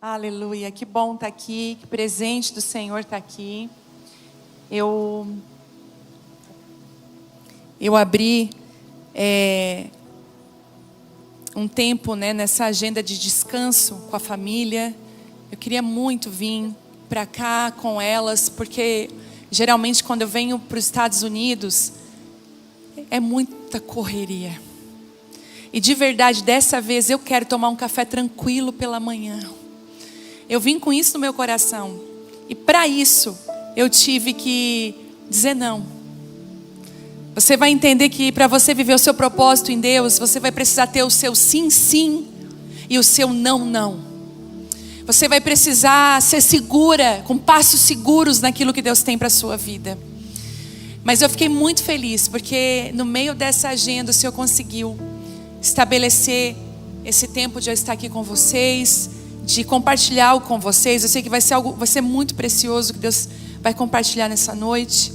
Aleluia, que bom estar aqui, que presente do Senhor está aqui. Eu abri um tempo, nessa agenda de descanso com a família. Eu queria muito vir para cá com elas, porque geralmente quando eu venho para os Estados Unidos, é muita correria. E de verdade, dessa vez eu quero tomar um café tranquilo pela manhã. Eu vim com isso no meu coração. E para isso, eu tive que dizer não. Você vai entender que para você viver o seu propósito em Deus, você vai precisar ter o seu sim, sim e o seu não, não. Você vai precisar ser segura, com passos seguros naquilo que Deus tem para a sua vida. Mas eu fiquei muito feliz, porque no meio dessa agenda o Senhor conseguiu estabelecer esse tempo de eu estar aqui com vocês, de compartilhar algo com vocês. Eu sei que vai ser muito precioso que Deus vai compartilhar nessa noite.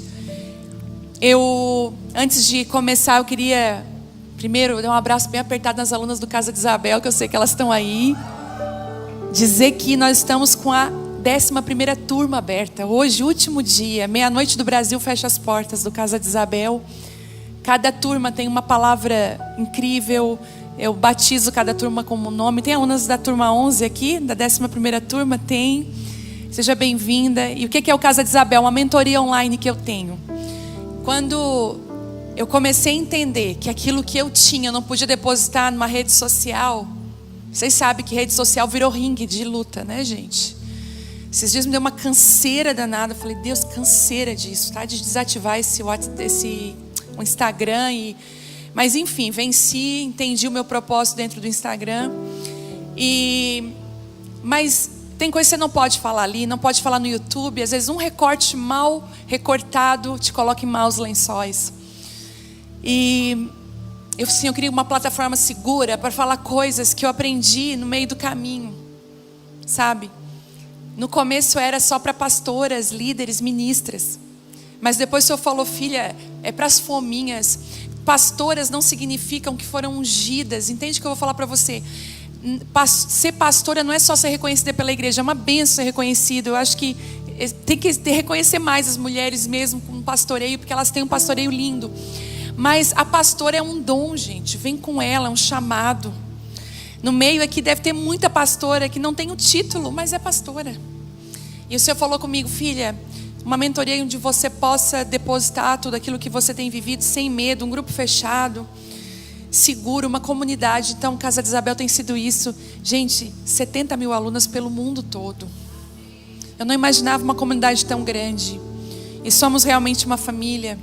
Antes de começar, eu queria primeiro dar um abraço bem apertado nas alunas do Casa de Isabel, que eu sei que elas estão aí. Dizer que nós estamos com a 11ª turma aberta. Hoje, último dia, meia-noite do Brasil, fecha as portas do Casa de Isabel. Cada turma tem uma palavra incrível. Eu batizo cada turma com um nome. Tem alunas da turma 11 aqui, da 11ª turma? Tem. Seja bem-vinda. E o que é o Casa de Isabel? Uma mentoria online que eu tenho. Quando eu comecei a entender que aquilo que eu tinha eu não podia depositar numa rede social. Vocês sabem que rede social virou ringue de luta, né, gente? Esses dias me deu uma canseira danada. Eu falei, Deus, canseira disso, tá? De desativar o Instagram. Mas enfim, venci, entendi o meu propósito dentro do Instagram. Mas tem coisa que você não pode falar ali, não pode falar no YouTube. Às vezes um recorte mal recortado te coloca em maus lençóis. Eu queria uma plataforma segura para falar coisas que eu aprendi no meio do caminho, sabe? No começo era só para pastoras, líderes, ministras. Mas depois o Senhor falou, filha, é para as fominhas. Pastoras não significam que foram ungidas. Entende o que eu vou falar para você? Ser pastora não é só ser reconhecida pela igreja, é uma bênção ser reconhecida. Eu acho que tem que reconhecer mais as mulheres mesmo com pastoreio, porque elas têm um pastoreio lindo. Mas a pastora é um dom, gente. Vem com ela, é um chamado. No meio aqui deve ter muita pastora que não tem o título, mas é pastora. E o Senhor falou comigo, filha, uma mentoria onde você possa depositar tudo aquilo que você tem vivido sem medo, um grupo fechado, seguro, uma comunidade. Então, Casa de Isabel tem sido isso. Gente, 70 mil alunas pelo mundo todo. Eu não imaginava uma comunidade tão grande. E somos realmente uma família.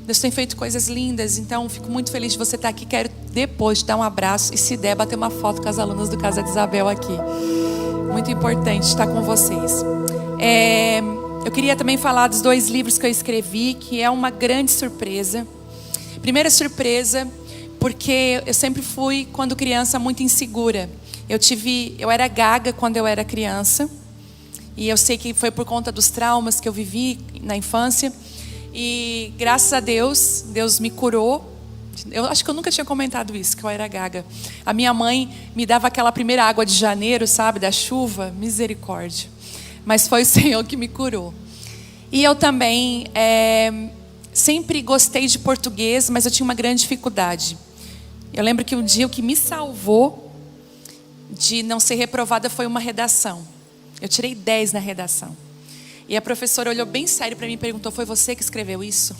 Deus tem feito coisas lindas. Então, fico muito feliz de você estar aqui. Quero depois te dar um abraço e, se der, bater uma foto com as alunas do Casa de Isabel aqui. Muito importante estar com vocês. Eu queria também falar dos 2 livros que eu escrevi, que é uma grande surpresa. Primeira surpresa, porque eu sempre fui, quando criança, muito insegura. Eu era gaga quando eu era criança. E eu sei que foi por conta dos traumas que eu vivi na infância. E graças a Deus, Deus me curou. Eu acho que eu nunca tinha comentado isso, que eu era gaga. A minha mãe me dava aquela primeira água de janeiro, sabe, da chuva. Misericórdia. Mas foi o Senhor que me curou. E eu também sempre gostei de português, mas eu tinha uma grande dificuldade. Eu lembro que um dia o que me salvou de não ser reprovada foi uma redação. Eu tirei 10 na redação. E a professora olhou bem sério para mim e perguntou, foi você que escreveu isso?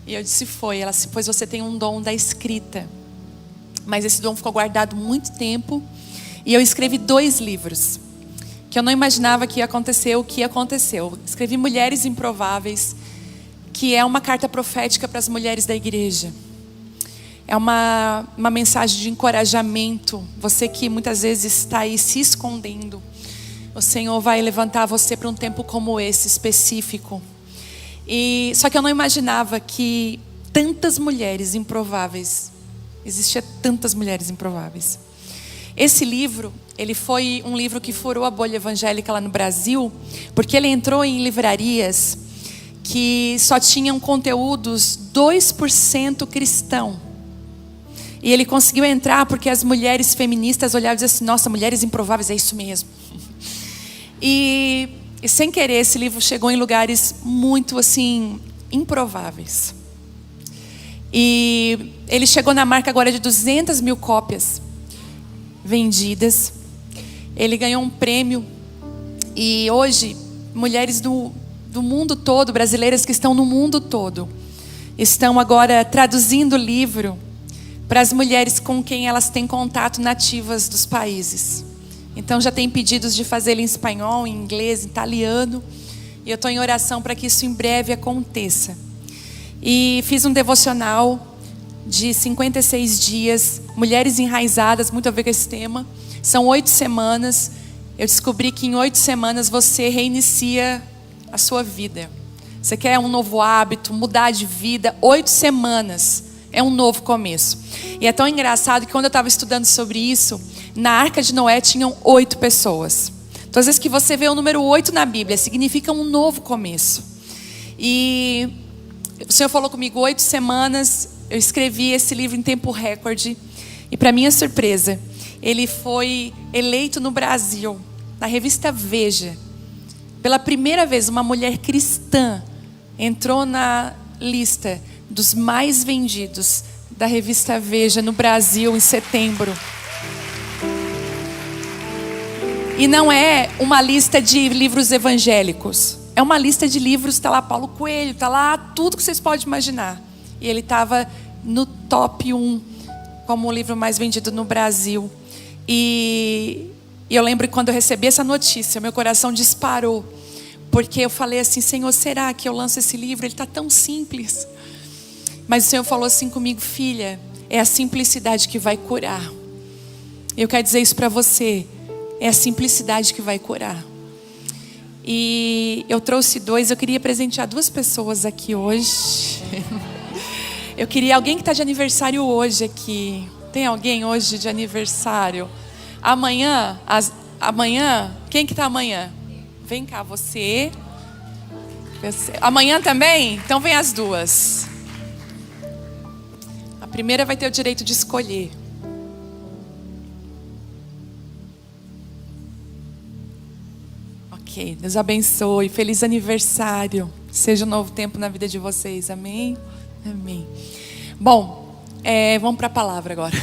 E eu disse, foi. Ela disse, pois você tem um dom da escrita. Mas esse dom ficou guardado muito tempo. E eu escrevi 2 livros. Que eu não imaginava que ia acontecer o que aconteceu. Escrevi Mulheres Improváveis, que é uma carta profética para as mulheres da igreja. É uma mensagem de encorajamento. Você que muitas vezes está aí se escondendo, o Senhor vai levantar você para um tempo como esse, específico. Só que eu não imaginava que tantas mulheres improváveis, existia tantas mulheres improváveis. Esse livro, ele foi um livro que furou a bolha evangélica lá no Brasil, porque ele entrou em livrarias que só tinham conteúdos 2% cristão. E ele conseguiu entrar porque as mulheres feministas olhavam e diziam assim, nossa, mulheres improváveis, é isso mesmo. E sem querer, esse livro chegou em lugares muito assim, improváveis. E ele chegou na marca agora de 200 mil cópias vendidas. Ele ganhou um prêmio. E hoje, mulheres do mundo todo, brasileiras que estão no mundo todo, estão agora traduzindo o livro para as mulheres com quem elas têm contato nativas dos países. Então já tem pedidos de fazer ele em espanhol, em inglês, em italiano. E eu estou em oração para que isso em breve aconteça. E fiz um devocional de 56 dias, mulheres enraizadas, muito a ver com esse tema. São 8 semanas. Eu descobri que em 8 semanas você reinicia a sua vida. Você quer um novo hábito, mudar de vida, 8 semanas é um novo começo. E é tão engraçado que quando eu estava estudando sobre isso, na Arca de Noé tinham 8 pessoas. Então, às vezes que você vê o número 8 na Bíblia, significa um novo começo. E o Senhor falou comigo, 8 semanas, eu escrevi esse livro em tempo recorde. E para minha surpresa, ele foi eleito no Brasil, na revista Veja. Pela primeira vez, uma mulher cristã entrou na lista dos mais vendidos da revista Veja no Brasil em setembro. E não é uma lista de livros evangélicos. É uma lista de livros, está lá Paulo Coelho, está lá tudo que vocês podem imaginar. E ele estava no top 1 como o livro mais vendido no Brasil. E eu lembro que quando eu recebi essa notícia, meu coração disparou. Porque eu falei assim, Senhor, será que eu lanço esse livro? Ele está tão simples. Mas o Senhor falou assim comigo, filha, é a simplicidade que vai curar. Eu quero dizer isso para você. É a simplicidade que vai curar. E eu trouxe 2, eu queria presentear 2 pessoas aqui hoje. Eu queria alguém que está de aniversário hoje aqui. Tem alguém hoje de aniversário? Amanhã, quem que está amanhã? Vem cá, você. Amanhã também? Então vem as 2. A primeira vai ter o direito de escolher. Ok, Deus abençoe. Feliz aniversário. Seja um novo tempo na vida de vocês. Amém? Amém. Bom, vamos para a palavra agora.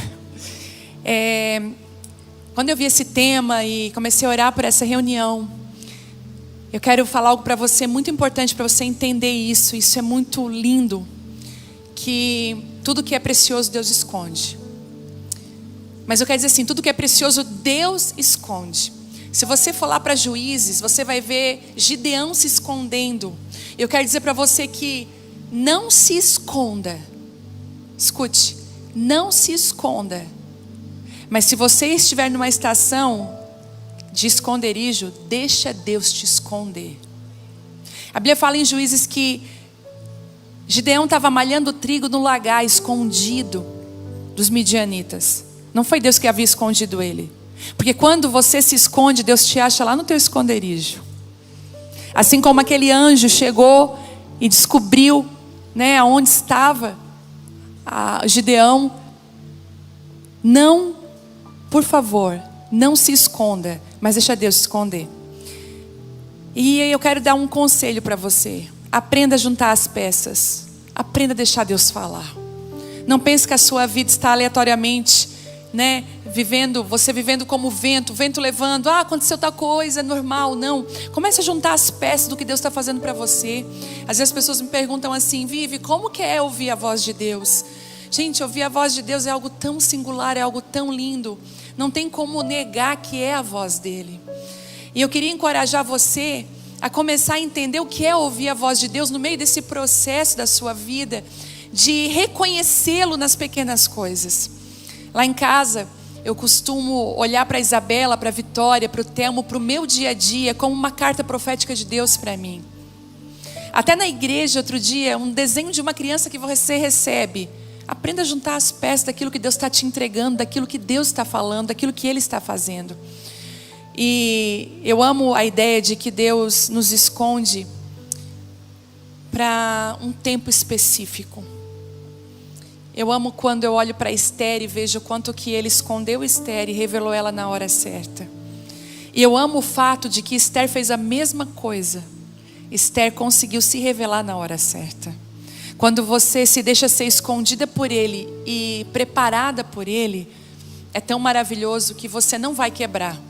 Quando eu vi esse tema e comecei a orar por essa reunião, eu quero falar algo para você muito importante para você entender isso. Isso é muito lindo. Que tudo que é precioso Deus esconde. Mas eu quero dizer assim, tudo que é precioso Deus esconde. Se você for lá para Juízes, você vai ver Gideão se escondendo. Eu quero dizer para você que não se esconda. Escute, não se esconda. Mas se você estiver numa estação de esconderijo, deixa Deus te esconder. A Bíblia fala em Juízes que Gideão estava malhando trigo no lagar, escondido dos midianitas. Não foi Deus que havia escondido ele. Porque quando você se esconde, Deus te acha lá no teu esconderijo. Assim como aquele anjo chegou e descobriu, aonde estava Gideão. Não, por favor, não se esconda, mas deixa Deus te esconder. E eu quero dar um conselho para você. Aprenda a juntar as peças. Aprenda a deixar Deus falar. Não pense que a sua vida está aleatoriamente, você vivendo como o vento levando, aconteceu tal coisa, é normal. Não, comece a juntar as peças do que Deus está fazendo para você. Às vezes as pessoas me perguntam assim, Vivi, como que é ouvir a voz de Deus? Gente, ouvir a voz de Deus é algo tão singular, é algo tão lindo. Não tem como negar que é a voz dele. E eu queria encorajar você a começar a entender o que é ouvir a voz de Deus no meio desse processo da sua vida, de reconhecê-lo nas pequenas coisas. Lá em casa, eu costumo olhar para a Isabela, para a Vitória, para o Telmo, para o meu dia a dia, como uma carta profética de Deus para mim. Até na igreja, outro dia, um desenho de uma criança que você recebe. Aprenda a juntar as peças daquilo que Deus está te entregando, daquilo que Deus está falando, daquilo que Ele está fazendo. E eu amo a ideia de que Deus nos esconde para um tempo específico. Eu amo quando eu olho para Esther e vejo o quanto que Ele escondeu Esther e revelou ela na hora certa. E eu amo o fato de que Esther fez a mesma coisa. Esther conseguiu se revelar na hora certa. Quando você se deixa ser escondida por Ele e preparada por Ele, é tão maravilhoso que você não vai quebrar.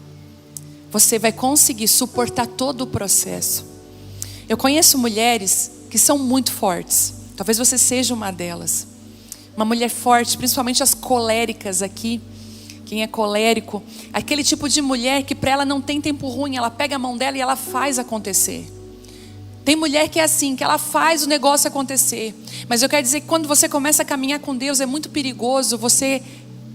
Você vai conseguir suportar todo o processo. Eu conheço mulheres que são muito fortes. Talvez você seja uma delas. Uma mulher forte, principalmente as coléricas aqui. Quem é colérico, aquele tipo de mulher que para ela não tem tempo ruim, ela pega a mão dela e ela faz acontecer. Tem mulher que é assim, que ela faz o negócio acontecer. Mas eu quero dizer que quando você começa a caminhar com Deus, é muito perigoso você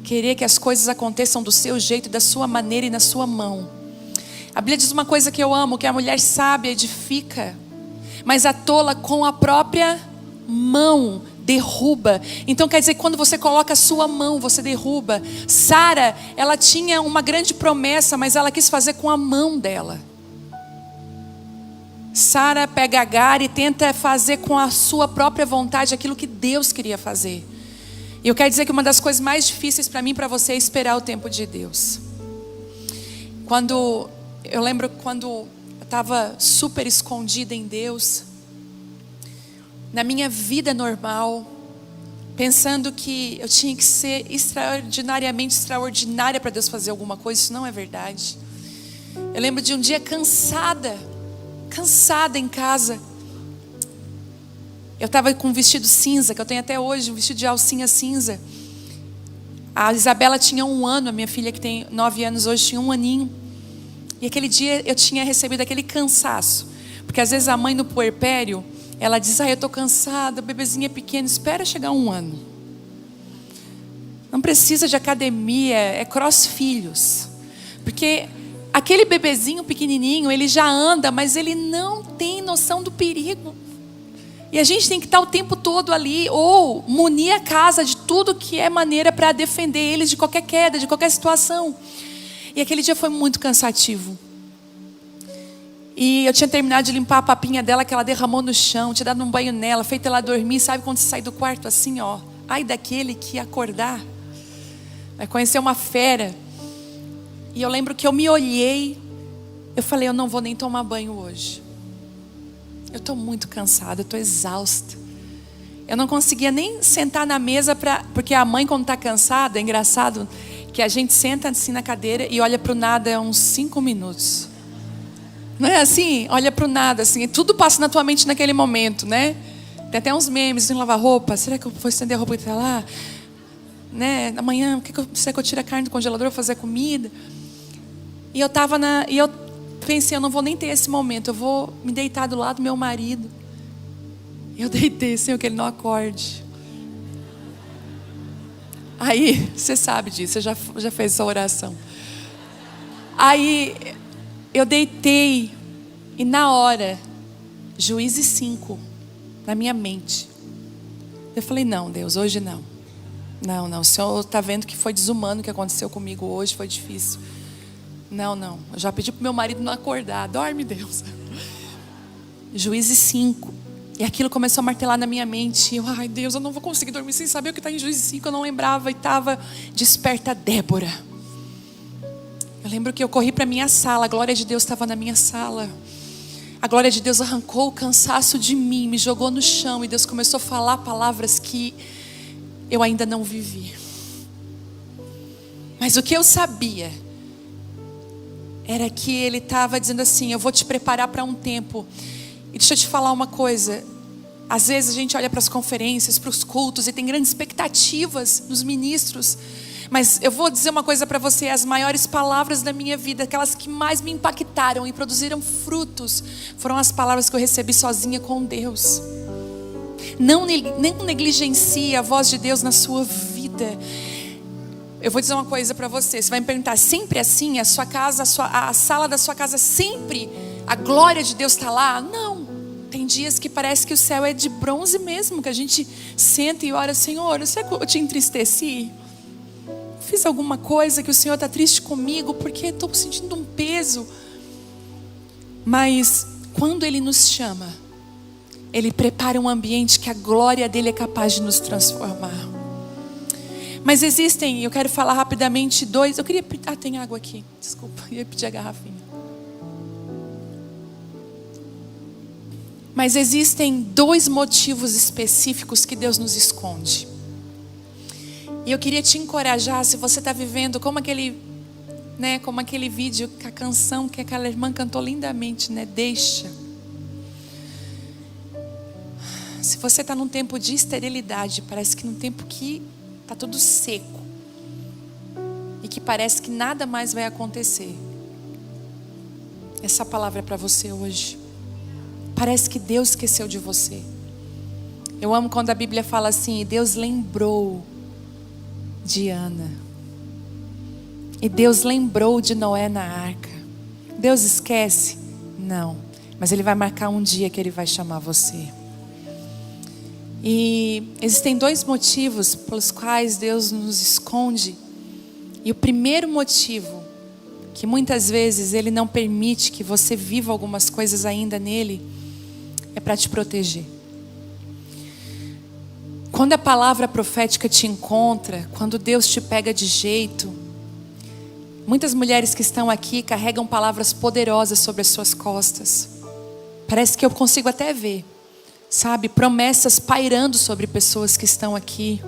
querer que as coisas aconteçam do seu jeito, da sua maneira e na sua mão. A Bíblia diz uma coisa que eu amo, que a mulher sábia edifica, mas a tola com a própria mão derruba. Então quer dizer que quando você coloca a sua mão, você derruba. Sara, ela tinha uma grande promessa, mas ela quis fazer com a mão dela. Sara pega Agar e tenta fazer com a sua própria vontade aquilo que Deus queria fazer. E eu quero dizer que uma das coisas mais difíceis para mim e para você é esperar o tempo de Deus. Eu lembro quando eu estava super escondida em Deus, na minha vida normal, pensando que eu tinha que ser extraordinariamente extraordinária para Deus fazer alguma coisa. Isso não é verdade. Eu lembro de um dia cansada em casa. Eu estava com um vestido cinza, que eu tenho até hoje, um vestido de alcinha cinza. A Isabela tinha 1 ano, a minha filha que tem 9 anos hoje tinha 1 aninho. E aquele dia eu tinha recebido aquele cansaço. Porque às vezes a mãe no puerpério, ela diz, eu estou cansada, o bebezinho é pequeno, espera chegar 1 ano. Não precisa de academia, é cross-filhos. Porque aquele bebezinho pequenininho, ele já anda, mas ele não tem noção do perigo. E a gente tem que estar o tempo todo ali, ou munir a casa de tudo que é maneira para defender eles de qualquer queda, de qualquer situação. E aquele dia foi muito cansativo. E eu tinha terminado de limpar a papinha dela, que ela derramou no chão, tinha dado um banho nela, feito ela dormir. Sabe quando você sai do quarto assim, ó? Ai daquele que acordar, vai conhecer uma fera. E eu lembro que eu me olhei, eu falei, eu não vou nem tomar banho hoje. Eu estou muito cansada, eu estou exausta. Eu não conseguia nem sentar na mesa, porque a mãe quando está cansada, é engraçado, que a gente senta assim na cadeira e olha para o nada uns 5 minutos. Não é assim? Olha para o nada, assim, tudo passa na tua mente naquele momento, né? Tem até uns memes, tem lavar roupa, será que eu vou estender a roupa que está lá? Né? Amanhã, será que eu tiro a carne do congelador para fazer comida? E eu pensei, eu não vou nem ter esse momento, eu vou me deitar do lado do meu marido. Eu deitei, Senhor, que ele não acorde. Aí, você sabe disso, você já fez essa oração. Aí, eu deitei, e na hora, Juízes 5, na minha mente. Eu falei, não, Deus, hoje não. Não, o Senhor está vendo que foi desumano o que aconteceu comigo hoje, foi difícil. Não, eu já pedi para o meu marido não acordar. Dorme, Deus. Juízes 5. E aquilo começou a martelar na minha mente. Ai, Deus, eu não vou conseguir dormir sem saber o que está em Juízes 5. Eu não lembrava e estava desperta Débora. Eu lembro que eu corri para a minha sala. A glória de Deus estava na minha sala. A glória de Deus arrancou o cansaço de mim, me jogou no chão. E Deus começou a falar palavras que eu ainda não vivi. Mas o que eu sabia era que Ele estava dizendo assim, eu vou te preparar para um tempo. E deixa eu te falar uma coisa. Às vezes a gente olha para as conferências, para os cultos, e tem grandes expectativas nos ministros. Mas eu vou dizer uma coisa para você. As maiores palavras da minha vida, aquelas que mais me impactaram e produziram frutos, foram as palavras que eu recebi sozinha com Deus. Não negligencie a voz de Deus na sua vida. Eu vou dizer uma coisa para você. Você vai me perguntar, sempre assim? A sua casa, a sala da sua casa, sempre a glória de Deus está lá? Não. Tem dias que parece que o céu é de bronze mesmo, que a gente senta e ora, Senhor, será que eu te entristeci? Fiz alguma coisa que o Senhor está triste comigo? Porque estou sentindo um peso. Mas quando Ele nos chama, Ele prepara um ambiente que a glória dEle é capaz de nos transformar. Mas existem, eu quero falar rapidamente dois. Eu queria. Tem água aqui. Desculpa, eu ia pedir a garrafinha. Mas existem dois motivos específicos que Deus nos esconde. E eu queria te encorajar, se você está vivendo como aquele vídeo, a canção que aquela irmã cantou lindamente, né? Deixa. Se você está num tempo de esterilidade, parece que num tempo que está tudo seco e que parece que nada mais vai acontecer, essa palavra é para você hoje. Parece que Deus esqueceu de você. Eu amo quando a Bíblia fala assim: Deus lembrou de Ana. E Deus lembrou de Noé na arca. Deus esquece? Não. Mas Ele vai marcar um dia que Ele vai chamar você. E existem dois motivos pelos quais Deus nos esconde. E o primeiro motivo, que muitas vezes Ele não permite que você viva algumas coisas ainda nele, é para te proteger. Quando a palavra profética te encontra, quando Deus te pega de jeito, muitas mulheres que estão aqui carregam palavras poderosas sobre as suas costas. Parece que eu consigo até ver, sabe? Promessas pairando sobre pessoas que estão aqui.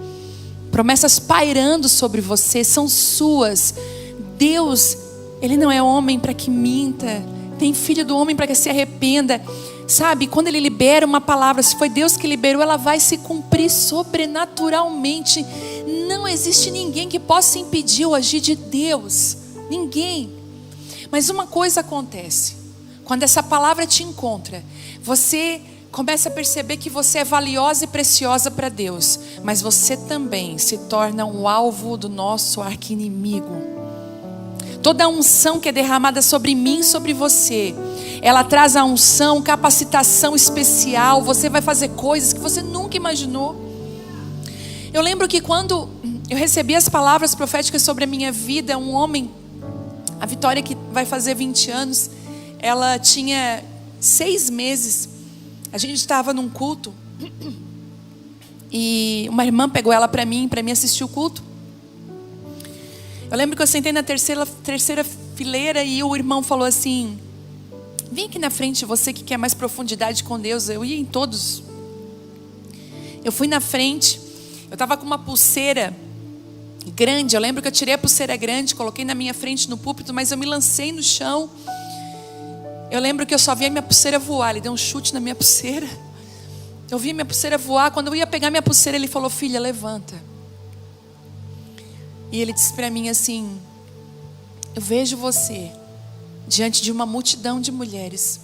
Promessas pairando sobre você, são suas. Deus, Ele não é homem para que minta, nem filho do homem para que se arrependa. Sabe, quando Ele libera uma palavra, se foi Deus que liberou, ela vai se cumprir sobrenaturalmente. Não existe ninguém que possa impedir o agir de Deus. Ninguém. Mas uma coisa acontece. Quando essa palavra te encontra, você começa a perceber que você é valiosa e preciosa para Deus. Mas você também se torna um alvo do nosso arqui-inimigo. Toda a unção que é derramada sobre mim e sobre você, ela traz a unção, capacitação especial. Você vai fazer coisas que você nunca imaginou. Eu lembro que quando eu recebi as palavras proféticas sobre a minha vida, um homem, a Vitória que vai fazer 20 anos, ela tinha 6 meses. A gente estava num culto e uma irmã pegou ela para mim assistir o culto. Eu lembro que eu sentei na terceira fileira e o irmão falou assim: vem aqui na frente, você que quer mais profundidade com Deus. Eu ia em todos. Eu fui na frente. Eu estava com uma pulseira grande. Eu lembro que eu tirei a pulseira grande, coloquei na minha frente no púlpito, mas eu me lancei no chão. Eu lembro que eu só vi a minha pulseira voar. Ele deu um chute na minha pulseira. Eu vi a minha pulseira voar. Quando eu ia pegar minha pulseira, ele falou: filha, levanta. E ele disse para mim assim: eu vejo você diante de uma multidão de mulheres.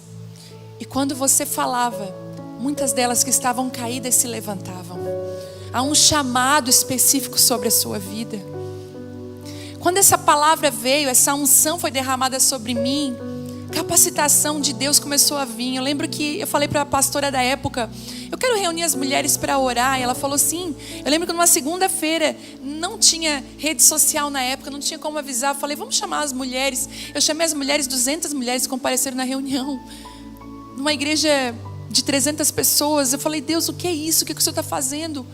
E quando você falava, muitas delas que estavam caídas se levantavam. Há um chamado específico sobre a sua vida. Quando essa palavra veio, essa unção foi derramada sobre mim, capacitação de Deus começou a vir. Eu lembro que eu falei para a pastora da época: eu quero reunir as mulheres para orar. E ela falou sim. Eu lembro que numa segunda-feira, não tinha rede social na época, não tinha como avisar. Eu falei: vamos chamar as mulheres. Eu chamei as mulheres, 200 mulheres compareceram na reunião. Numa igreja de 300 pessoas. Eu falei: Deus, o que é isso? O que o Senhor está fazendo?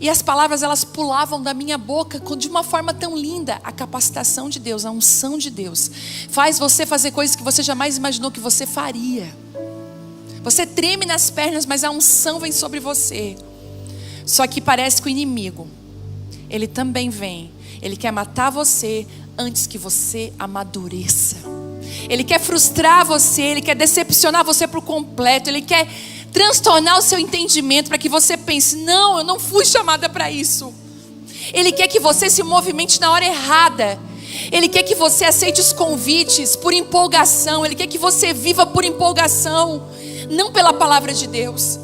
E as palavras, elas pulavam da minha boca de uma forma tão linda. A capacitação de Deus, a unção de Deus faz você fazer coisas que você jamais imaginou que você faria. Você treme nas pernas, mas a unção vem sobre você. Só que parece que o inimigo, ele também vem. Ele quer matar você antes que você amadureça. Ele quer frustrar você, ele quer decepcionar você por completo. Ele quer transtornar o seu entendimento para que você pense: não, eu não fui chamada para isso. Ele quer que você se movimente na hora errada. Ele quer que você aceite os convites por empolgação. Ele quer que você viva por empolgação, não pela palavra de Deus.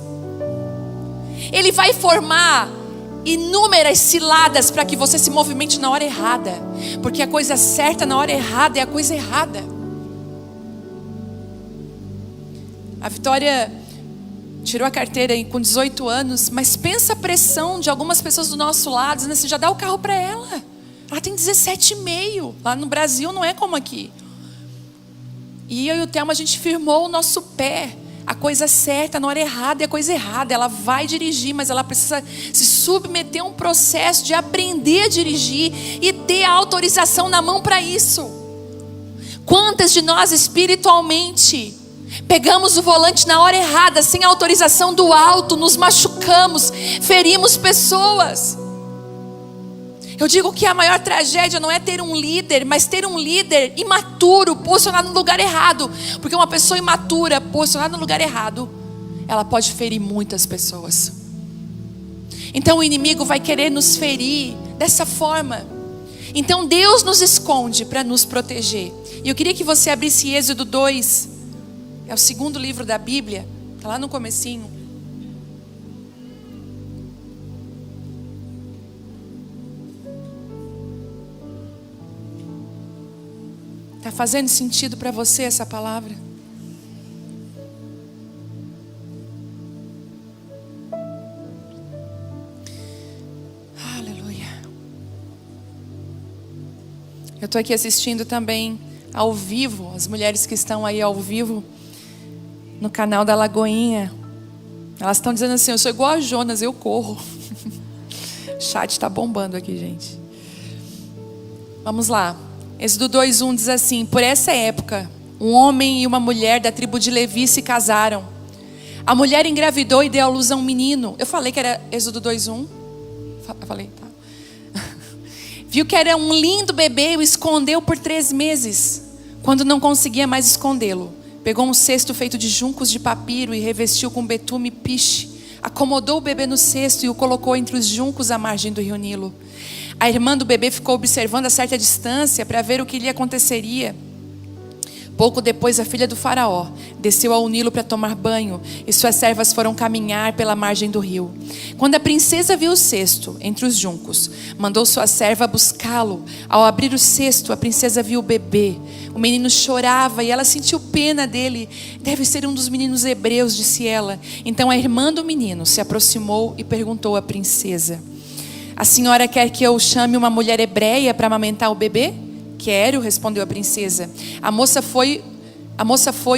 Ele vai formar inúmeras ciladas para que você se movimente na hora errada, porque a coisa certa na hora errada é a coisa errada. A Vitória tirou a carteira com 18 anos, mas pensa a pressão de algumas pessoas do nosso lado, dizendo assim: já dá o carro para ela. Ela tem 17,5. Lá no Brasil não é como aqui. E eu e o Thelma, a gente firmou o nosso pé. a coisa certa na hora errada e a coisa errada. Ela vai dirigir, mas ela precisa se submeter a um processo de aprender a dirigir e ter a autorização na mão para isso. Quantas de nós espiritualmente pegamos o volante na hora errada, sem a autorização do alto, nos machucamos, ferimos pessoas. Eu digo que a maior tragédia não é ter um líder, mas ter um líder imaturo, posicionado no lugar errado. Porque uma pessoa imatura, posicionada no lugar errado, ela pode ferir muitas pessoas. Então o inimigo vai querer nos ferir dessa forma. Então Deus nos esconde para nos proteger. E eu queria que você abrisse Êxodo 2, é o segundo livro da Bíblia, está lá no comecinho. Está fazendo sentido para você essa palavra? Aleluia. Eu estou aqui assistindo também ao vivo, as mulheres que estão aí ao vivo no canal da Lagoinha. Elas estão dizendo assim: eu sou igual a Jonas, eu corro. O chat está bombando aqui, gente. Vamos lá. Êxodo 2:1 diz assim: por essa época, um homem e uma mulher da tribo de Levi se casaram. A mulher engravidou e deu à luz a um menino. Eu falei que era Êxodo 2:1? Eu falei, tá. Viu que era um lindo bebê e o escondeu por 3 meses. Quando não conseguia mais escondê-lo, pegou um cesto feito de juncos de papiro e revestiu com betume e piche. Acomodou o bebê no cesto e o colocou entre os juncos à margem do rio Nilo. A irmã do bebê ficou observando a certa distância para ver o que lhe aconteceria. Pouco depois, a filha do faraó desceu ao Nilo para tomar banho e suas servas foram caminhar pela margem do rio. Quando a princesa viu o cesto entre os juncos, mandou sua serva buscá-lo. Ao abrir o cesto, a princesa viu o bebê. O menino chorava e ela sentiu pena dele. Deve ser um dos meninos hebreus, disse ela. Então a irmã do menino se aproximou e perguntou à princesa: a senhora quer que eu chame uma mulher hebreia para amamentar o bebê? Quero, respondeu a princesa. A moça foi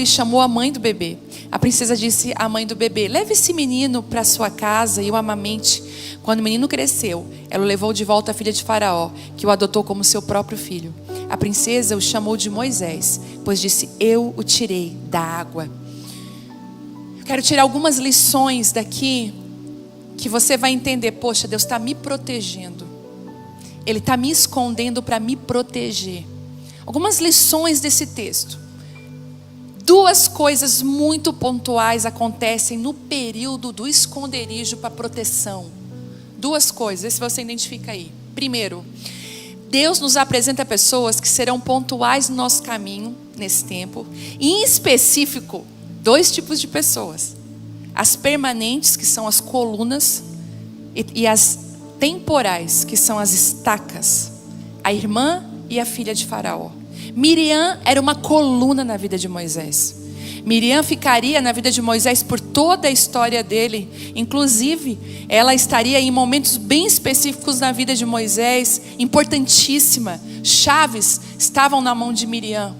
e chamou a mãe do bebê. A princesa disse à mãe do bebê: leve esse menino para sua casa e o amamente. Quando o menino cresceu, ela o levou de volta à filha de Faraó, que o adotou como seu próprio filho. A princesa o chamou de Moisés, pois disse: eu o tirei da água. Eu quero tirar algumas lições daqui, que você vai entender: poxa, Deus está me protegendo. Ele está me escondendo para me proteger. Algumas lições desse texto. 2 coisas muito pontuais acontecem no período do esconderijo para proteção. 2 coisas, vê se você identifica aí. Primeiro, Deus nos apresenta pessoas que serão pontuais no nosso caminho nesse tempo. E em específico, 2 tipos de pessoas: as permanentes, que são as colunas, e as temporais, que são as estacas. A irmã e a filha de Faraó. Miriam era uma coluna na vida de Moisés. Miriam ficaria na vida de Moisés por toda a história dele. Inclusive, ela estaria em momentos bem específicos na vida de Moisés, importantíssima. Chaves estavam na mão de Miriam.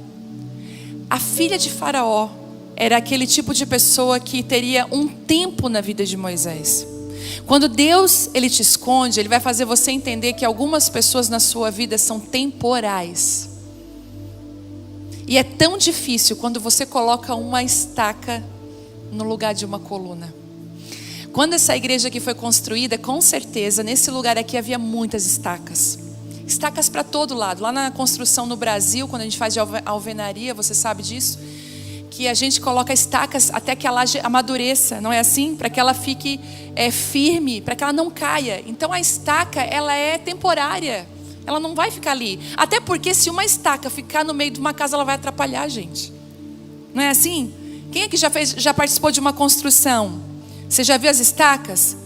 A filha de Faraó era aquele tipo de pessoa que teria um tempo na vida de Moisés. Quando Deus ele te esconde, Ele vai fazer você entender que algumas pessoas na sua vida são temporais. E é tão difícil quando você coloca uma estaca no lugar de uma coluna. Quando essa igreja aqui foi construída, com certeza, nesse lugar aqui havia muitas estacas. Estacas para todo lado. Lá na construção no Brasil, quando a gente faz de alvenaria, você sabe disso? Que a gente coloca estacas até que a laje amadureça, não é assim? Para que ela fique firme, para que ela não caia. Então a estaca, ela é temporária. Ela não vai ficar ali. Até porque se uma estaca ficar no meio de uma casa, ela vai atrapalhar a gente. Não é assim? Quem aqui já participou de uma construção? Você já viu as estacas?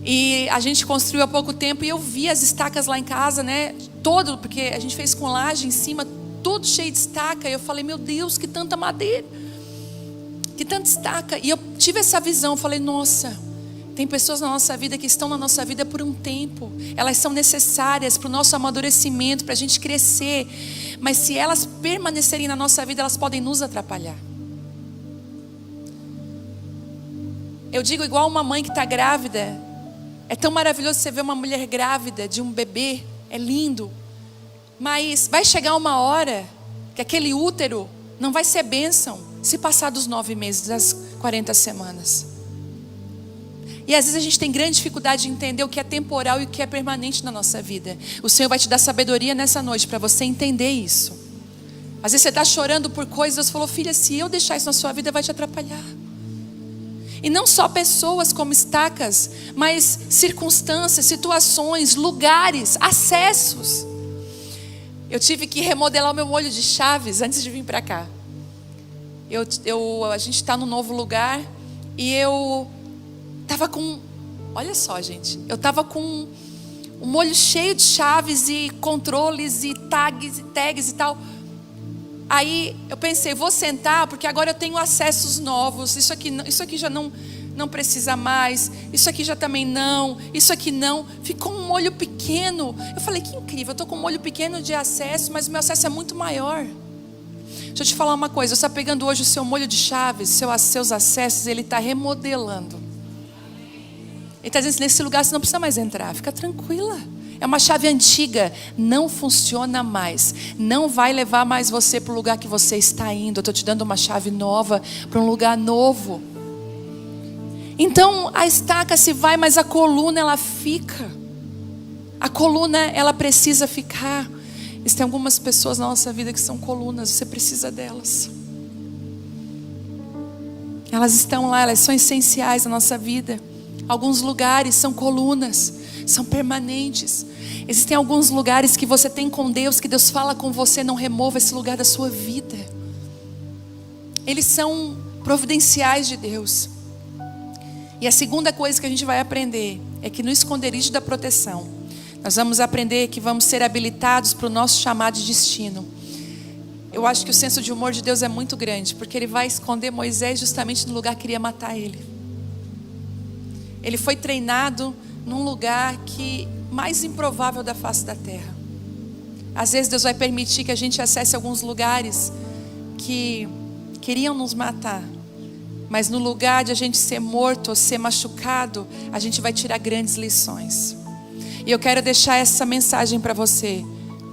E a gente construiu há pouco tempo e eu vi as estacas lá em casa, né? Todo, porque a gente fez com laje em cima, tudo cheio de estaca. E eu falei: meu Deus, que tanta madeira, que tanta estaca. E eu tive essa visão, eu falei: nossa, tem pessoas na nossa vida que estão na nossa vida por um tempo. Elas são necessárias para o nosso amadurecimento, para a gente crescer. Mas se elas permanecerem na nossa vida, elas podem nos atrapalhar. Eu digo igual uma mãe que está grávida. É tão maravilhoso você ver uma mulher grávida de um bebê. É lindo. Mas vai chegar uma hora que aquele útero não vai ser bênção se passar dos 9 meses, das 40 semanas. E às vezes a gente tem grande dificuldade de entender o que é temporal e o que é permanente na nossa vida. O Senhor vai te dar sabedoria nessa noite para você entender isso. Às vezes você está chorando por coisas, Deus falou: filha, se eu deixar isso na sua vida, vai te atrapalhar. E não só pessoas como estacas, mas circunstâncias, situações, lugares, acessos. Eu tive que remodelar o meu molho de chaves antes de vir para cá. A gente está num novo lugar e eu estava com... Olha só, gente. Eu estava com um molho cheio de chaves e controles e tags e tal. Aí eu pensei, vou sentar porque agora eu tenho acessos novos. Isso aqui já não precisa mais. Isso aqui já também não. Isso aqui não. Ficou um molho pequeno. Eu falei, que incrível. Eu estou com um molho pequeno de acesso, mas o meu acesso é muito maior. Deixa eu te falar uma coisa. Você está pegando hoje o seu molho de chaves, seus acessos, ele está remodelando. Ele está dizendo, nesse lugar você não precisa mais entrar. Fica tranquila. É uma chave antiga, não funciona mais. Não vai levar mais você para o lugar que você está indo. Eu estou te dando uma chave nova para um lugar novo. Então a estaca se vai, mas a coluna ela fica. A coluna ela precisa ficar. Existem algumas pessoas na nossa vida que são colunas, você precisa delas. Elas estão lá, elas são essenciais na nossa vida. Alguns lugares são colunas, são permanentes. Existem alguns lugares que você tem com Deus, que Deus fala com você, não remova esse lugar da sua vida. Eles são providenciais de Deus. E a segunda coisa que a gente vai aprender é que no esconderijo da proteção, nós vamos aprender que vamos ser habilitados para o nosso chamado de destino. Eu acho que o senso de humor de Deus é muito grande, porque Ele vai esconder Moisés justamente no lugar que queria matar ele. Ele foi treinado num lugar mais improvável da face da terra. Às vezes Deus vai permitir que a gente acesse alguns lugares que queriam nos matar, mas no lugar de a gente ser morto ou ser machucado, a gente vai tirar grandes lições. E eu quero deixar essa mensagem para você: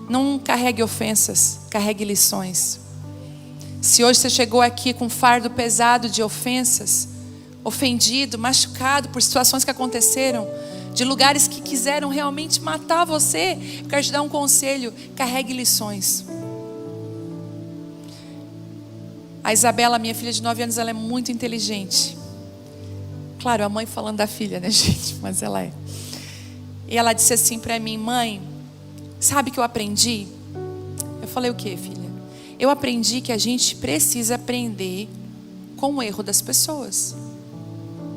não carregue ofensas, carregue lições. Se hoje você chegou aqui com um fardo pesado de ofensas, ofendido, machucado por situações que aconteceram, de lugares que quiseram realmente matar você, eu quero te dar um conselho: carregue lições. A Isabela, minha filha de 9 anos, ela é muito inteligente. Claro, a mãe falando da filha, né, gente? Mas ela é. E ela disse assim para mim: mãe, sabe o que eu aprendi? Eu falei: o que, filha? Eu aprendi que a gente precisa aprender com o erro das pessoas.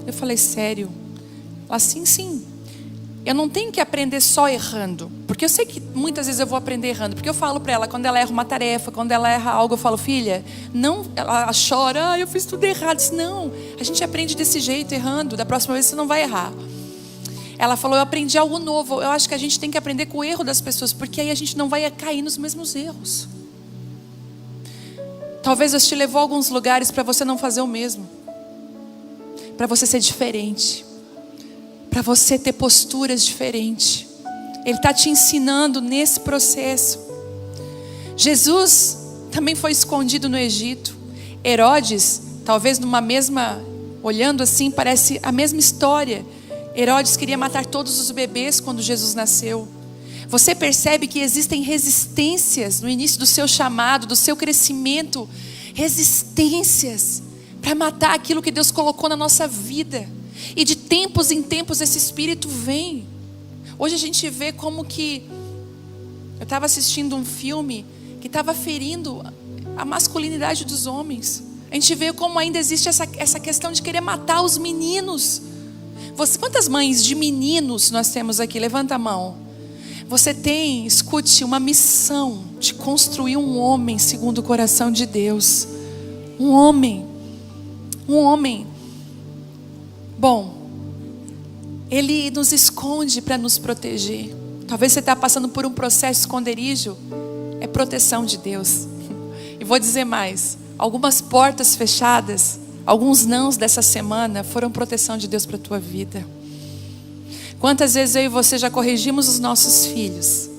Eu falei: sério? Ela: sim. Eu não tenho que aprender só errando, porque eu sei que muitas vezes eu vou aprender errando, porque eu falo para ela, quando ela erra uma tarefa, quando ela erra algo, eu falo: filha, não, ela chora, eu fiz tudo errado. Eu disse: não, a gente aprende desse jeito, errando, da próxima vez você não vai errar. Ela falou: eu aprendi algo novo. Eu acho que a gente tem que aprender com o erro das pessoas, porque aí a gente não vai cair nos mesmos erros. Talvez Deus te levou a alguns lugares para você não fazer o mesmo, para você ser diferente, para você ter posturas diferentes. Ele está te ensinando nesse processo. Jesus também foi escondido no Egito. Herodes, talvez numa mesma, olhando assim, parece a mesma história. Herodes queria matar todos os bebês quando Jesus nasceu. Você percebe que existem resistências no início do seu chamado, do seu crescimento, resistências para matar aquilo que Deus colocou na nossa vida. E de tempos em tempos esse espírito vem. Hoje a gente vê como que... Eu estava assistindo um filme que estava ferindo a masculinidade dos homens. A gente vê como ainda existe essa questão de querer matar os meninos. Quantas mães de meninos nós temos aqui? Levanta a mão. Você tem, escute, uma missão de construir um homem segundo o coração de Deus. Um homem. Bom, Ele nos esconde para nos proteger. Talvez você está passando por um processo de esconderijo. É proteção de Deus. E vou dizer mais: algumas portas fechadas alguns nãos dessa semana foram proteção de Deus para a tua vida. Quantas vezes eu e você já corrigimos os nossos filhos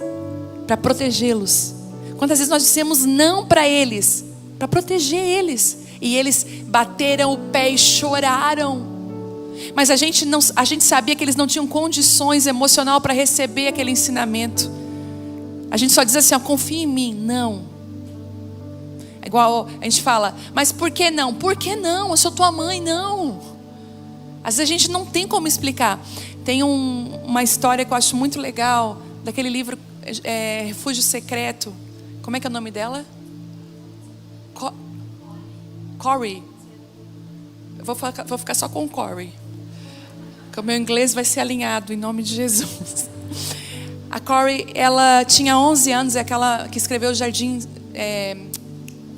para protegê-los? Quantas vezes nós dissemos não para eles, para proteger eles, e eles bateram o pé e choraram, mas a gente sabia que eles não tinham condições emocional para receber aquele ensinamento. A gente só diz assim, confia em mim. Não. É igual a gente fala, mas por que não? Por que não? Eu sou tua mãe. Não. Às vezes a gente não tem como explicar. Tem uma história que eu acho muito legal, daquele livro Refúgio Secreto. Como é que é o nome dela? Corey. Eu vou ficar só com Corey, porque o meu inglês vai ser alinhado em nome de Jesus. A Corey, ela tinha 11 anos, é aquela que escreveu o Jardim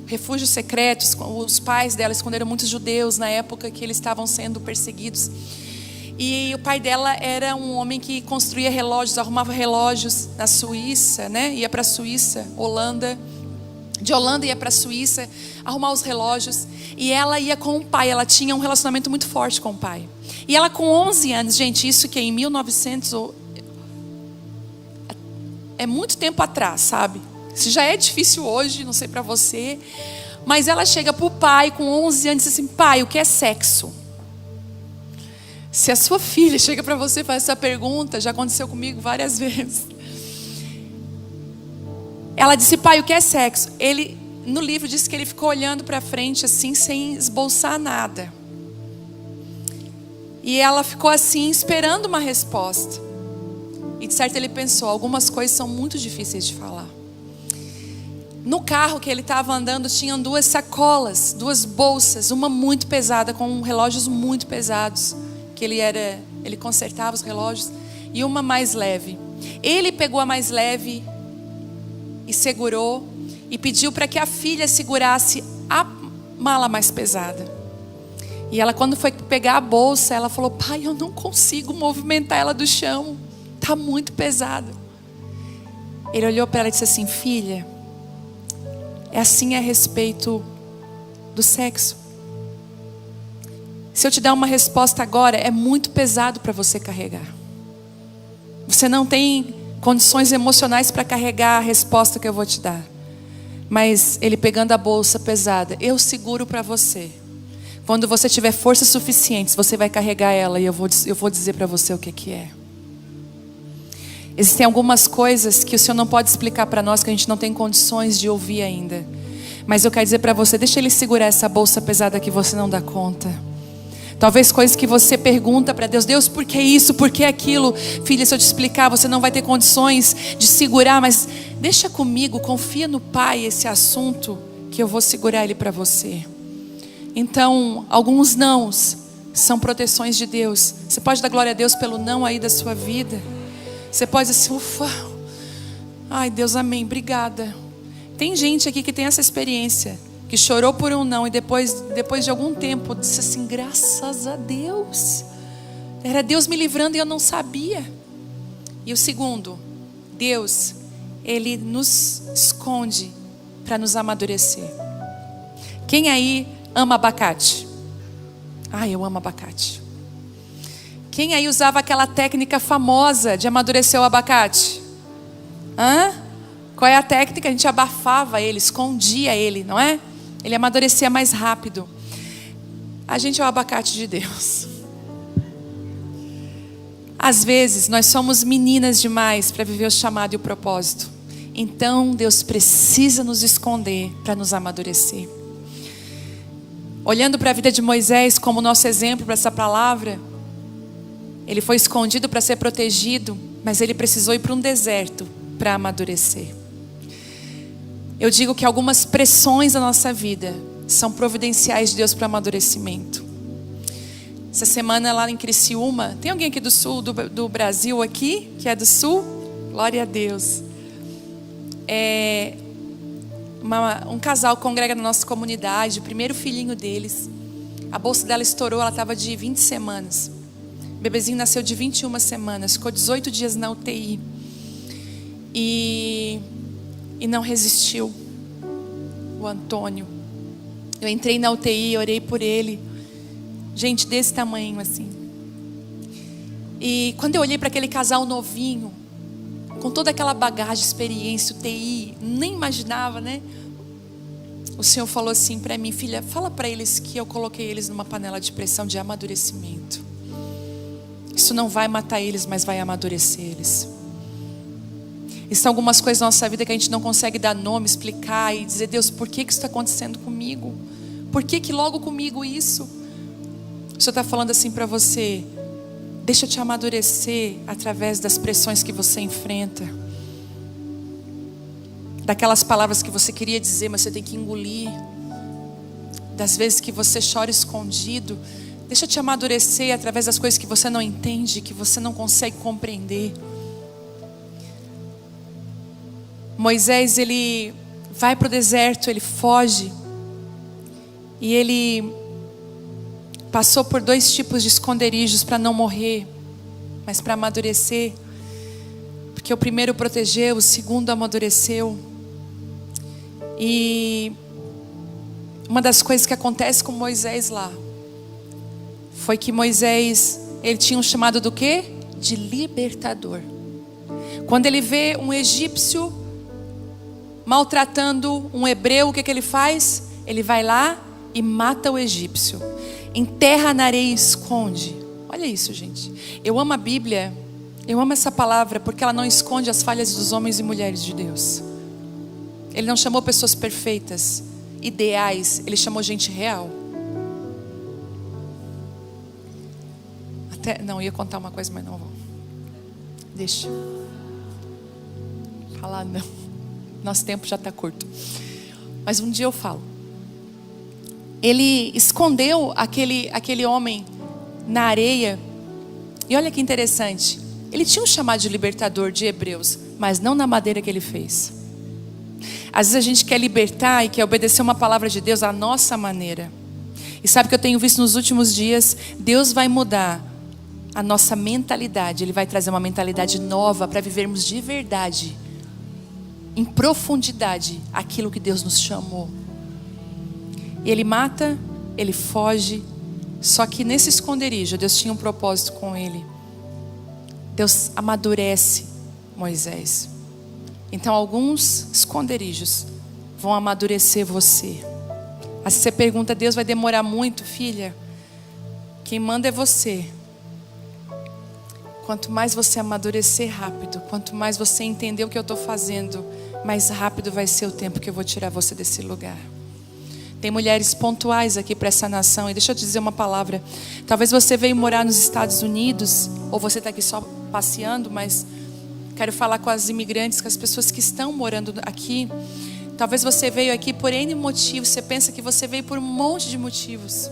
Refúgio Secreto. Os pais dela esconderam muitos judeus na época que eles estavam sendo perseguidos. E o pai dela era um homem que construía relógios, arrumava relógios na Suíça, né? Ia para a Suíça, Holanda. De Holanda ia para a Suíça arrumar os relógios. E ela ia com o pai, ela tinha um relacionamento muito forte com o pai. E ela com 11 anos, gente, isso que é em 1900, é muito tempo atrás, sabe? Isso já é difícil hoje, não sei para você. Mas ela chega para o pai com 11 anos e diz assim, pai, o que é sexo? Se a sua filha chega para você e faz essa pergunta, já aconteceu comigo várias vezes. Ela disse, pai, o que é sexo? Ele, no livro, disse que ele ficou olhando para frente assim, sem esboçar nada. E ela ficou assim, esperando uma resposta. E de certo ele pensou, algumas coisas são muito difíceis de falar. No carro que ele estava andando, tinham 2 sacolas, 2 bolsas, uma muito pesada, com relógios muito pesados, que ele consertava os relógios, e uma mais leve. Ele pegou a mais leve e segurou, e pediu para que a filha segurasse a mala mais pesada. E ela, quando foi pegar a bolsa, ela falou, pai, eu não consigo movimentar ela do chão, está muito pesada. Ele olhou para ela e disse assim, filha, é assim a respeito do sexo. Se eu te der uma resposta agora, é muito pesado para você carregar. Você não tem condições emocionais para carregar a resposta que eu vou te dar. Mas ele pegando a bolsa pesada, eu seguro para você. Quando você tiver forças suficientes, você vai carregar ela e eu vou dizer para você o que é. Existem algumas coisas que o Senhor não pode explicar para nós, que a gente não tem condições de ouvir ainda. Mas eu quero dizer para você, deixa Ele segurar essa bolsa pesada que você não dá conta. Talvez coisas que você pergunta para Deus, Deus, por que isso, por que aquilo? Filha, se eu te explicar, você não vai ter condições de segurar, mas deixa comigo, confia no Pai esse assunto, que eu vou segurar ele para você. Então, alguns nãos são proteções de Deus. Você pode dar glória a Deus pelo não aí da sua vida. Você pode dizer assim, ufa, ai Deus, amém, obrigada. Tem gente aqui que tem essa experiência, que chorou por um não e depois de algum tempo disse assim, graças a Deus, era Deus me livrando e eu não sabia. E o segundo, Deus, Ele nos esconde para nos amadurecer. Quem aí ama abacate? Eu amo abacate. Quem aí usava aquela técnica famosa de amadurecer o abacate? Qual é a técnica? A gente abafava ele, escondia ele, não é? Ele amadurecia mais rápido. A gente é o abacate de Deus. Às vezes nós somos meninas demais para viver o chamado e o propósito. Então Deus precisa nos esconder para nos amadurecer. Olhando para a vida de Moisés como nosso exemplo para essa palavra, ele foi escondido para ser protegido, mas ele precisou ir para um deserto para amadurecer. Eu digo que algumas pressões da nossa vida são providenciais de Deus para amadurecimento. Essa semana lá em Criciúma, tem alguém aqui do sul do Brasil aqui, que é do sul? Glória a Deus. Um casal congrega na nossa comunidade, o primeiro filhinho deles. A bolsa dela estourou, ela estava de 20 semanas. O bebezinho nasceu de 21 semanas, ficou 18 dias na UTI. E não resistiu. O Antônio. Eu entrei na UTI, orei por ele. Gente, desse tamanho assim. E quando eu olhei para aquele casal novinho, com toda aquela bagagem, experiência, UTI, nem imaginava, né? O Senhor falou assim para mim: filha, fala para eles que eu coloquei eles numa panela de pressão de amadurecimento. Isso não vai matar eles, mas vai amadurecer eles. E são algumas coisas na nossa vida que a gente não consegue dar nome, explicar e dizer: Deus, por que isso está acontecendo comigo? Por que logo comigo isso? O Senhor está falando assim para você: deixa eu te amadurecer através das pressões que você enfrenta. Daquelas palavras que você queria dizer, mas você tem que engolir. Das vezes que você chora escondido. Deixa eu te amadurecer através das coisas que você não entende, que você não consegue compreender. Moisés, ele vai para o deserto, ele foge. E ele passou por 2 tipos de esconderijos para não morrer, mas para amadurecer. Porque o primeiro protegeu, o segundo amadureceu. E uma das coisas que acontece com Moisés lá foi que Moisés, ele tinha um chamado do quê? De libertador. Quando ele vê um egípcio maltratando um hebreu, o que ele faz? Ele vai lá e mata o egípcio, enterra na areia e esconde. Olha isso, gente. Eu amo a Bíblia, eu amo essa palavra, porque ela não esconde as falhas dos homens e mulheres de Deus. Ele não chamou pessoas perfeitas, ideais, ele chamou gente real. Não, ia contar uma coisa, mas não vou. Deixa. Falar não. Nosso tempo já está curto. Mas um dia eu falo. Ele escondeu aquele homem na areia. E olha que interessante. Ele tinha um chamado de libertador de hebreus, mas não na maneira que ele fez. Às vezes a gente quer libertar e quer obedecer uma palavra de Deus à nossa maneira. E sabe o que eu tenho visto nos últimos dias? Deus vai mudar a nossa mentalidade. Ele vai trazer uma mentalidade nova para vivermos de verdade, em profundidade, aquilo que Deus nos chamou. E ele mata, ele foge. Só que nesse esconderijo, Deus tinha um propósito com ele. Deus amadurece Moisés. Então alguns esconderijos vão amadurecer você. Aí você pergunta: Deus vai demorar muito? Filha, quem manda é você. Quanto mais você amadurecer rápido, quanto mais você entender o que eu estou fazendo, mais rápido vai ser o tempo que eu vou tirar você desse lugar. Tem mulheres pontuais aqui para essa nação. E deixa eu te dizer uma palavra. Talvez você veio morar nos Estados Unidos, ou você está aqui só passeando, mas quero falar com as imigrantes, com as pessoas que estão morando aqui. Talvez você veio aqui por N motivos. Você pensa que você veio por um monte de motivos.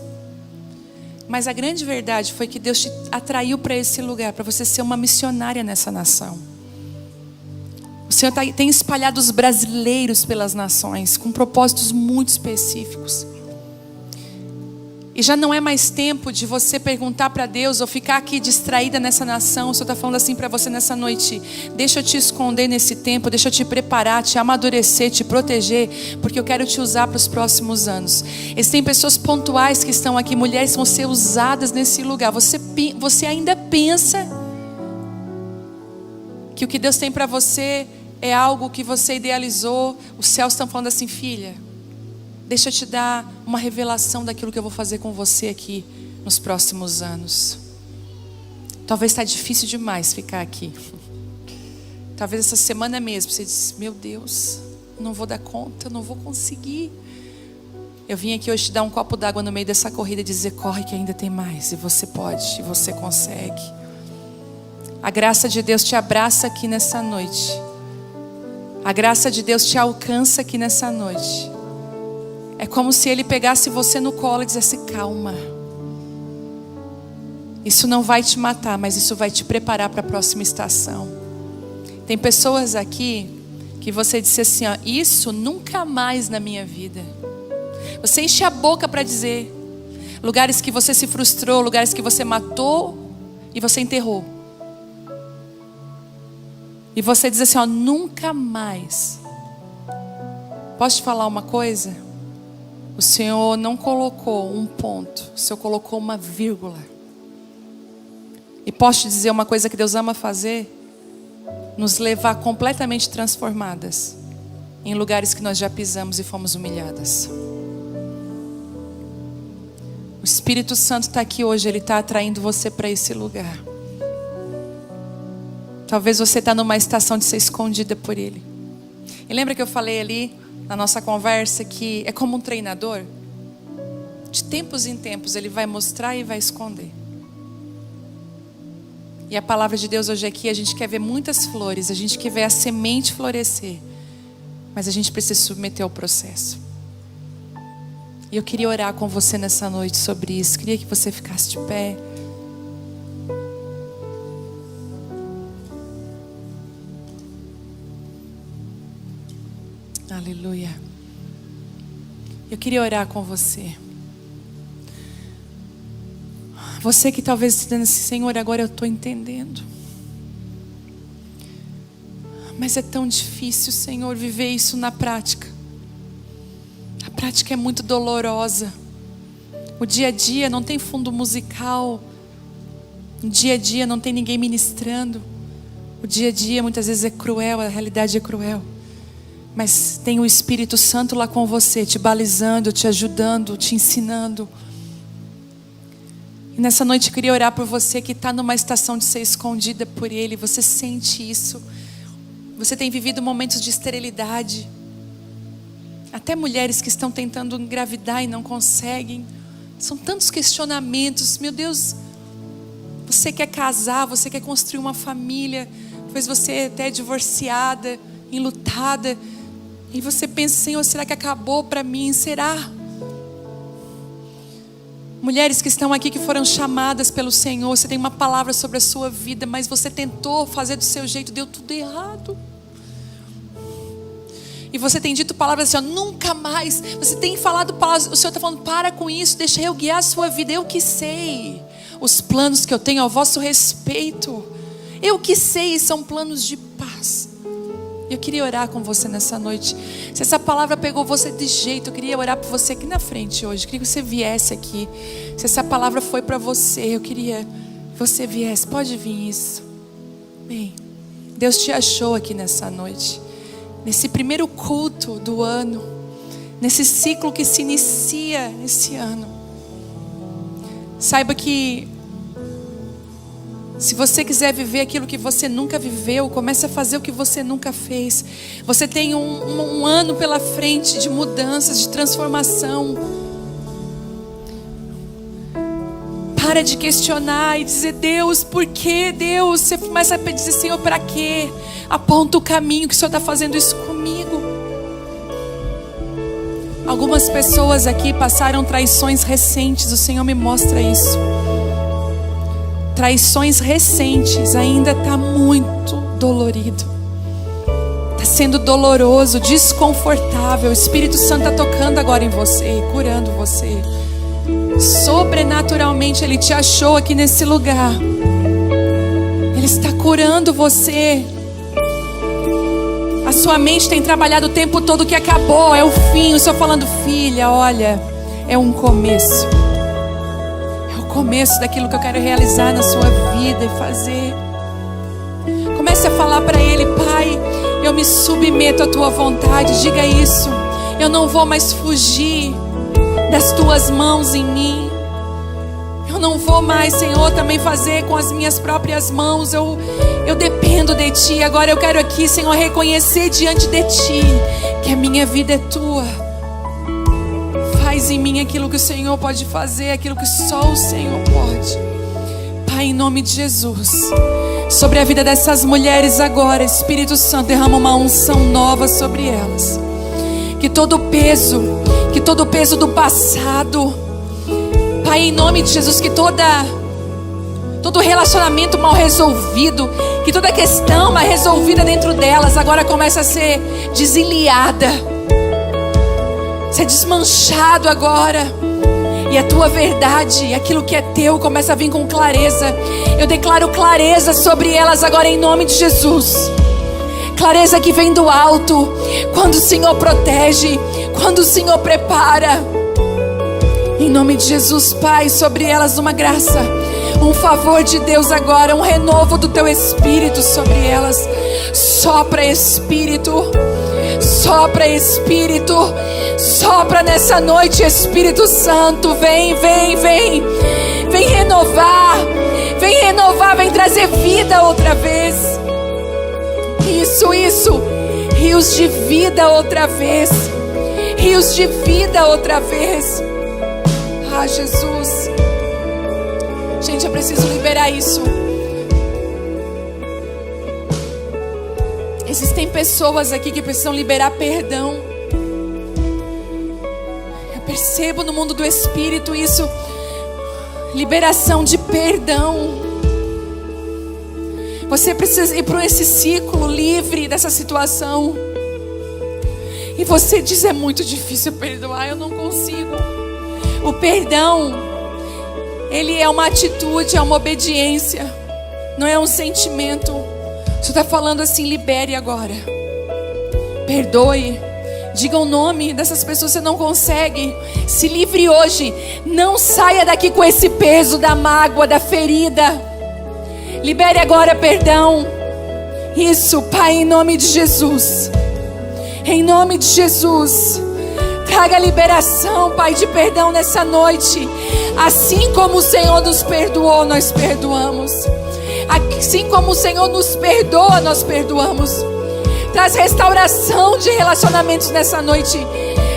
Mas a grande verdade foi que Deus te atraiu para esse lugar, para você ser uma missionária nessa nação. O Senhor tem espalhado os brasileiros pelas nações, com propósitos muito específicos. E já não é mais tempo de você perguntar para Deus ou ficar aqui distraída nessa nação. O Senhor está falando assim para você nessa noite: deixa eu te esconder nesse tempo, deixa eu te preparar, te amadurecer, te proteger, porque eu quero te usar para os próximos anos. Existem pessoas pontuais que estão aqui, mulheres vão ser usadas nesse lugar. Você ainda pensa que o que Deus tem para você é algo que você idealizou? Os céus estão falando assim: filha, deixa eu te dar uma revelação daquilo que eu vou fazer com você aqui nos próximos anos. Talvez está difícil demais ficar aqui. Talvez essa semana mesmo você disse: meu Deus, não vou dar conta, não vou conseguir. Eu vim aqui hoje te dar um copo d'água no meio dessa corrida e dizer: corre que ainda tem mais. E você pode, e você consegue. A graça de Deus te abraça aqui nessa noite. A graça de Deus te alcança aqui nessa noite. É como se Ele pegasse você no colo e dissesse: calma. Isso não vai te matar, mas isso vai te preparar para a próxima estação. Tem pessoas aqui que você disse assim: ó, isso nunca mais na minha vida. Você enche a boca para dizer. Lugares que você se frustrou, lugares que você matou e você enterrou. E você diz assim: ó, nunca mais. Posso te falar uma coisa? o Senhor não colocou um ponto, o Senhor colocou uma vírgula. E posso te dizer uma coisa que Deus ama fazer? Nos levar completamente transformadas em lugares que nós já pisamos e fomos humilhadas. O Espírito Santo está aqui hoje, Ele está atraindo você para esse lugar. Talvez você está numa estação de ser escondida por Ele. E lembra que eu falei ali na nossa conversa que é como um treinador? De tempos em tempos Ele vai mostrar e vai esconder. E a palavra de Deus hoje aqui, a gente quer ver muitas flores, a gente quer ver a semente florescer, mas a gente precisa se submeter ao processo. E eu queria orar com você nessa noite sobre isso. Queria que você ficasse de pé. Aleluia. Eu queria orar com você. Você que talvez esteja dizendo assim: Senhor, agora eu estou entendendo. Mas é tão difícil, Senhor, viver isso na prática. A prática é muito dolorosa. O dia a dia não tem fundo musical. O dia a dia não tem ninguém ministrando. O dia a dia muitas vezes é cruel, a realidade é cruel. Mas tem o Espírito Santo lá com você, te balizando, te ajudando, te ensinando. E nessa noite eu queria orar por você que está numa estação de ser escondida por Ele. Você sente isso. Você tem vivido momentos de esterilidade. Até mulheres que estão tentando engravidar e não conseguem. São tantos questionamentos. Meu Deus, você quer casar, você quer construir uma família. Talvez você até é divorciada, enlutada. E você pensa: Senhor, será que acabou para mim? Será? Mulheres que estão aqui, que foram chamadas pelo Senhor, você tem uma palavra sobre a sua vida, mas você tentou fazer do seu jeito, deu tudo errado. E você tem dito palavras assim: ó, nunca mais. Você tem falado palavras, o Senhor está falando: para com isso, deixa eu guiar a sua vida. Eu que sei os planos que eu tenho ao vosso respeito. Eu que sei, são planos de paz. Eu queria orar com você nessa noite. Se essa palavra pegou você de jeito, eu queria orar por você aqui na frente hoje. Eu queria que você viesse aqui. Se essa palavra foi para você, eu queria que você viesse. Pode vir isso. Bem, Deus te achou aqui nessa noite. Nesse primeiro culto do ano. Nesse ciclo que se inicia esse ano. Saiba que se você quiser viver aquilo que você nunca viveu, comece a fazer o que você nunca fez. Você tem um ano pela frente de mudanças, de transformação. Para de questionar e dizer: Deus, por que Deus? Você começa a dizer: Senhor, para quê? Aponta o caminho, que o Senhor está fazendo isso comigo. Algumas pessoas aqui passaram traições recentes, o Senhor me mostra isso. Traições recentes, ainda está muito dolorido. Está sendo doloroso, desconfortável. O Espírito Santo está tocando agora em você, curando você. Sobrenaturalmente Ele te achou aqui nesse lugar. Ele está curando você. A sua mente tem trabalhado o tempo todo que acabou, é o fim. O Senhor falando: filha, olha, é um começo. Começo daquilo que eu quero realizar na sua vida e fazer. Comece a falar para Ele: Pai, eu me submeto à Tua vontade. Diga isso. Eu não vou mais fugir das Tuas mãos em mim. Eu não vou mais, Senhor, também fazer com as minhas próprias mãos. Eu dependo de Ti. Agora eu quero aqui, Senhor, reconhecer diante de Ti que a minha vida é Tua. Faz em mim aquilo que o Senhor pode fazer, aquilo que só o Senhor pode. Pai, em nome de Jesus, sobre a vida dessas mulheres agora, Espírito Santo, derrama uma unção nova sobre elas. Que todo o peso do passado, Pai, em nome de Jesus, que todo relacionamento mal resolvido, que toda questão mal resolvida dentro delas agora começa a ser desilhada, ser desmanchado agora. E a tua verdade, aquilo que é teu, começa a vir com clareza. Eu declaro clareza sobre elas agora em nome de Jesus. Clareza que vem do alto. Quando o Senhor protege, quando o Senhor prepara. nome de Jesus, Pai, sobre elas uma graça, um favor de Deus agora, um renovo do teu Espírito sobre elas. Sopra Espírito, sopra Espírito, sopra nessa noite, Espírito Santo. Vem, vem, vem, vem renovar, vem renovar, vem trazer vida outra vez. Isso, rios de vida outra vez, rios de vida outra vez. Ah, Jesus, gente, eu preciso liberar isso. Existem pessoas aqui que precisam liberar perdão. Eu percebo no mundo do Espírito isso. Liberação de perdão. Você precisa ir para esse ciclo livre dessa situação. E você diz, é muito difícil perdoar, eu não consigo. O perdão, ele é uma atitude, é uma obediência, não é um sentimento. Você está falando assim, libere agora. Perdoe. Diga o nome dessas pessoas que você não consegue. Se livre hoje. Não saia daqui com esse peso da mágoa, da ferida. Libere agora perdão. Isso, Pai, em nome de Jesus. Em nome de Jesus. Traga liberação, Pai, de perdão nessa noite. Assim como o Senhor nos perdoou, nós perdoamos. Assim como o Senhor nos perdoa, nós perdoamos. Traz restauração de relacionamentos nessa noite.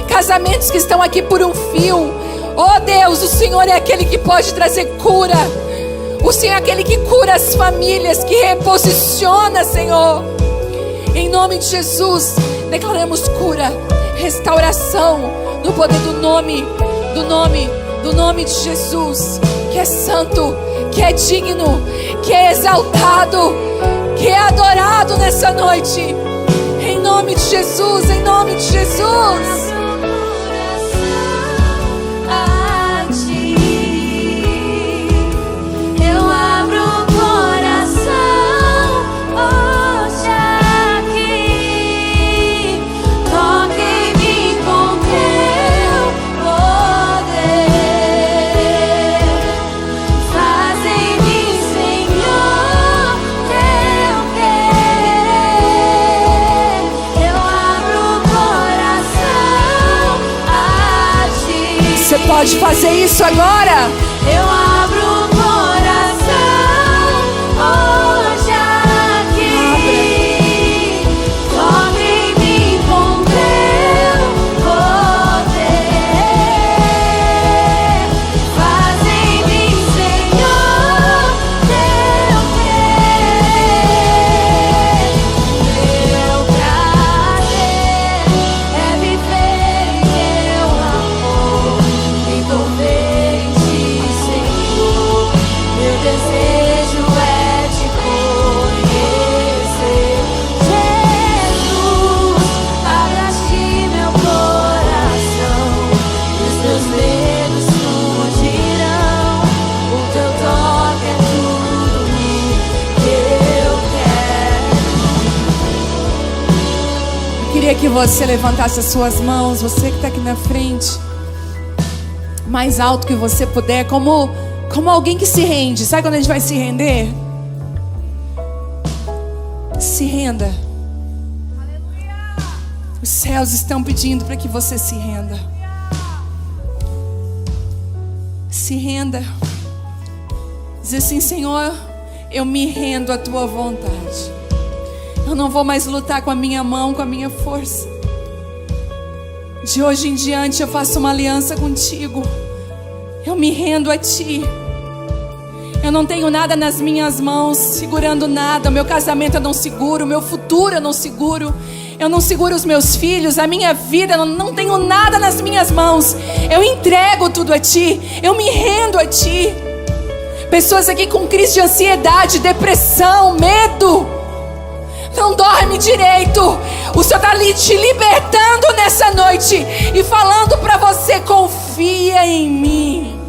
Casamentos que estão aqui por um fio. Oh Deus, o Senhor é aquele que pode trazer cura. O Senhor é aquele que cura as famílias, que reposiciona, Senhor. Em nome de Jesus, declaramos cura, restauração, no poder do nome de Jesus, que é santo, que é digno, que é exaltado, que é adorado nessa noite. Em nome de Jesus, em nome de Jesus. Pode fazer isso agora. Eu abro o coração hoje aqui. Toque em mim com teu poder. Faz em mim, Senhor, teu querer. Meu prazer é viver em teu amor. Senhor, meu desejo é te conhecer. Jesus, abraste meu coração, os teus medos fugirão. O teu toque é tudo que eu quero. Eu queria que você levantasse as suas mãos, você que está aqui na frente, mais alto que você puder, como alguém que se rende. Sabe quando a gente vai se render? Se renda. Os céus estão pedindo para que você se renda. Se renda. Diz assim, Senhor, eu me rendo à tua vontade. Eu não vou mais lutar com a minha mão, com a minha força. De hoje em diante eu faço uma aliança contigo. Eu me rendo a ti. Eu não tenho nada nas minhas mãos, segurando nada. O meu casamento eu não seguro, o meu futuro eu não seguro. Eu não seguro os meus filhos, a minha vida, eu não tenho nada nas minhas mãos. Eu entrego tudo a ti. Eu me rendo a ti. Pessoas aqui com crise de ansiedade, depressão, medo. Não dorme direito. O Senhor está te libertando nessa noite e falando para você, confia em mim.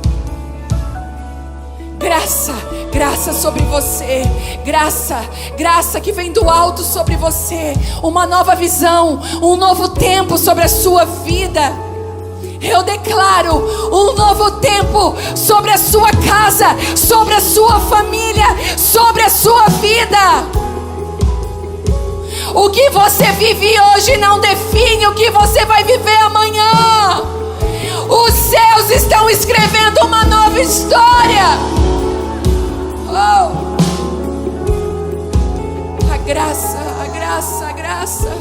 Graça sobre você. Graça que vem do alto sobre você. Uma nova visão, um novo tempo sobre a sua vida. Eu declaro um novo tempo sobre a sua casa, sobre a sua família, sobre a sua vida. O que você vive hoje não define o que você vai viver amanhã. Os céus estão escrevendo uma nova história. Oh. A graça, a graça, a graça,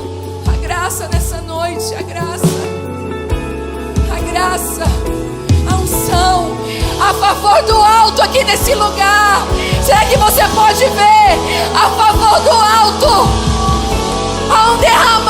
a graça nessa noite, a graça, a unção, a favor do alto aqui nesse lugar. Será que você pode ver a favor do alto? Há um derramamento